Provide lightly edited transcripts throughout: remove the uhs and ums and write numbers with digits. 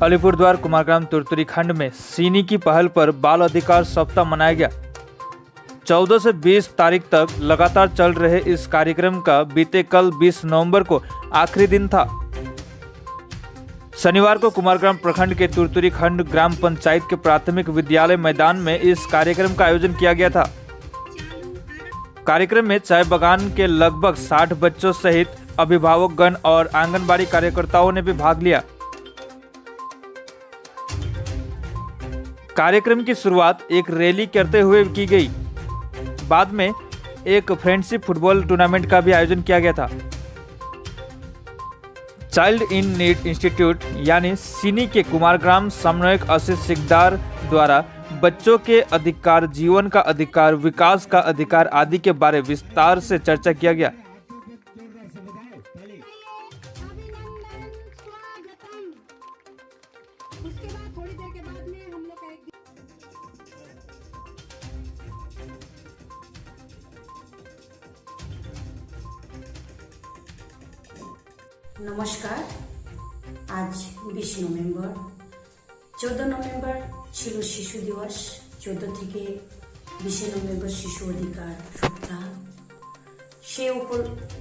अलीपुरद्वार कुमारग्राम तुरतुरी खंड में सिनी की पहल पर बाल अधिकार सप्ताह मनाया गया। 14 से 20 तारीख तक लगातार चल रहे इस कार्यक्रम का बीते कल 20 नवंबर को आखिरी दिन था। शनिवार को कुमारग्राम प्रखंड के तुरतुरी खंड ग्राम पंचायत के प्राथमिक विद्यालय मैदान में इस कार्यक्रम का आयोजन किया गया था। कार्यक्रम में चाय बागान के लगभग 60 बच्चों सहित अभिभावकगण और आंगनबाड़ी कार्यकर्ताओं ने भी भाग लिया। कार्यक्रम की शुरुआत एक रैली करते हुए की गई। बाद में एक फ्रेंडशिप फुटबॉल टूर्नामेंट का भी आयोजन किया गया था। चाइल्ड इन नीड इंस्टीट्यूट यानी सिनी के कुमारग्राम समन्वयक आशीष सिकदार द्वारा बच्चों के अधिकार, जीवन का अधिकार, विकास का अधिकार आदि के बारे विस्तार से चर्चा किया गया। नमस्कार। आज 20 नवंबर 14 नवंबर ছিল শিশু দিবস। 14 থেকে 20 নভেম্বর শিশু অধিকার সপ্তাহ। সেই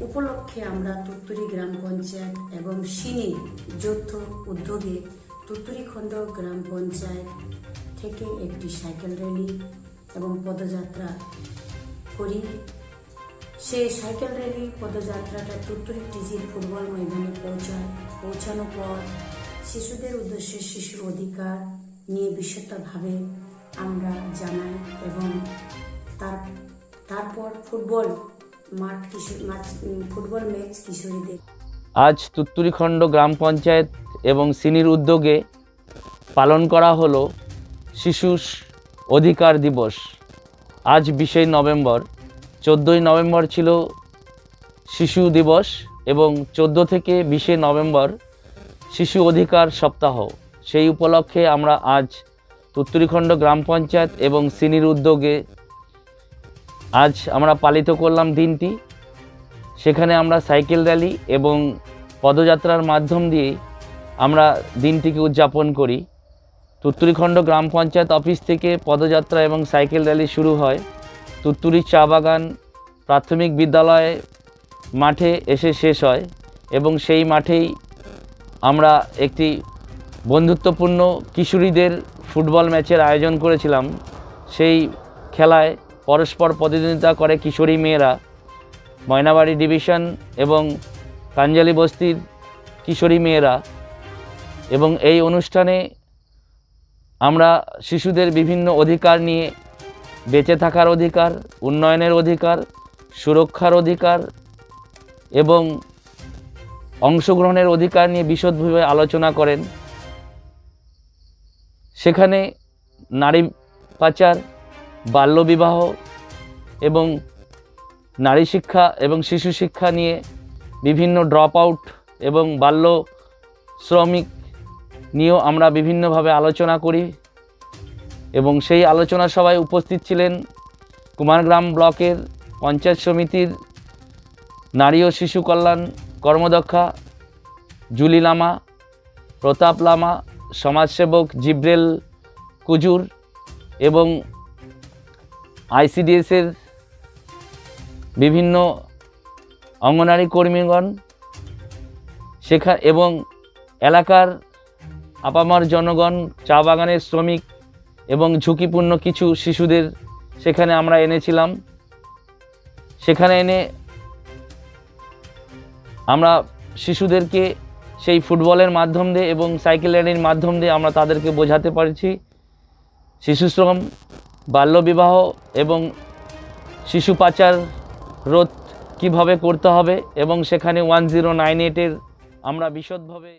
উপলক্ষে আমরা তুরতুরি গ্রাম পঞ্চায়েত এবং সিনি যৌথ উদ্যোগে তুরতুরি খণ্ড গ্রাম পঞ্চায়েত থেকে একটি সাইকেল র্যালি এবং পদযাত্রা করি। সেই সাইকেল র্যালি পদযাত্রাটা তুরতুরি টিজির ফুটবল ময়দানে পৌঁছানোর পর শিশুদের উদ্দেশ্যে শিশুর অধিকার নিয়ে বিশদভাবে আমরা জানাই এবং তারপর ফুটবল ম্যাচ কিশোরীদের। আজ তুরতুরি খণ্ড গ্রাম পঞ্চায়েত এবং সিনির উদ্যোগে পালন করা হলো শিশু অধিকার দিবস। আজ 20 নভেম্বর, 14 নভেম্বর ছিল শিশু দিবস এবং 14 থেকে 20 নভেম্বর শিশু অধিকার সপ্তাহ। সেই উপলক্ষে আমরা আজ তুরতুরি খণ্ড গ্রাম পঞ্চায়েত এবং সিনির উদ্যোগে আজ আমরা পালিত করলাম দিনটি। সেখানে আমরা সাইকেল র্যালি এবং পদযাত্রার মাধ্যম দিয়ে আমরা দিনটিকে উদযাপন করি। তুরতুরি খণ্ড গ্রাম পঞ্চায়েত অফিস থেকে পদযাত্রা এবং সাইকেল র্যালি শুরু হয়। তুরতুরি চা বাগান প্রাথমিক বিদ্যালয়ে মাঠে এসে শেষ হয় এবং সেই মাঠেই আমরা একটি বন্ধুত্বপূর্ণ কিশোরীদের ফুটবল ম্যাচের আয়োজন করেছিলাম। সেই খেলায় পরস্পর প্রতিদ্বন্দ্বিতা করে কিশোরী মেয়েরা, ময়নাবাড়ি ডিভিশন এবং কাঞ্জালি বস্তির কিশোরী মেয়েরা। এবং এই অনুষ্ঠানে আমরা শিশুদের বিভিন্ন অধিকার নিয়ে, বেঁচে থাকার অধিকার, উন্নয়নের অধিকার, সুরক্ষার অধিকার এবং অংশগ্রহণের অধিকার নিয়ে বিশদভাবে আলোচনা করেন। সেখানে নারী পাচার, বাল্যবিবাহ এবং নারী শিক্ষা এবং শিশু শিক্ষা নিয়ে বিভিন্ন ড্রপ আউট এবং বাল্য শ্রমিক নিয়েও আমরা বিভিন্নভাবে আলোচনা করি। এবং সেই আলোচনা সভায় উপস্থিত ছিলেন কুমারগ্রাম ব্লকের পঞ্চায়েত সমিতির নারী ও শিশু কল্যাণ কর্মদক্ষা জুলি লামা, প্রতাপ লামা, সমাজসেবক জিব্রেল কুজুর এবং আইসিডিএসের বিভিন্ন অঙ্গনারী কর্মীগণ এবং এলাকার আপামর জনগণ, চা বাগানের শ্রমিক এবং ঝুঁকিপূর্ণ কিছু শিশুদের সেখানে আমরা এনেছিলাম। সেখানে এনে আমরা শিশুদেরকে সেই ফুটবলের মাধ্যম দিয়ে এবং সাইকেল র্যালির মাধ্যম দিয়ে আমরা তাদেরকে বোঝাতে পারছি শিশুশ্রম, বাল্যবিবাহ এবং শিশু পাচার রোধ কীভাবে করতে হবে। এবং সেখানে 1098-এর আমরা বিশদভাবে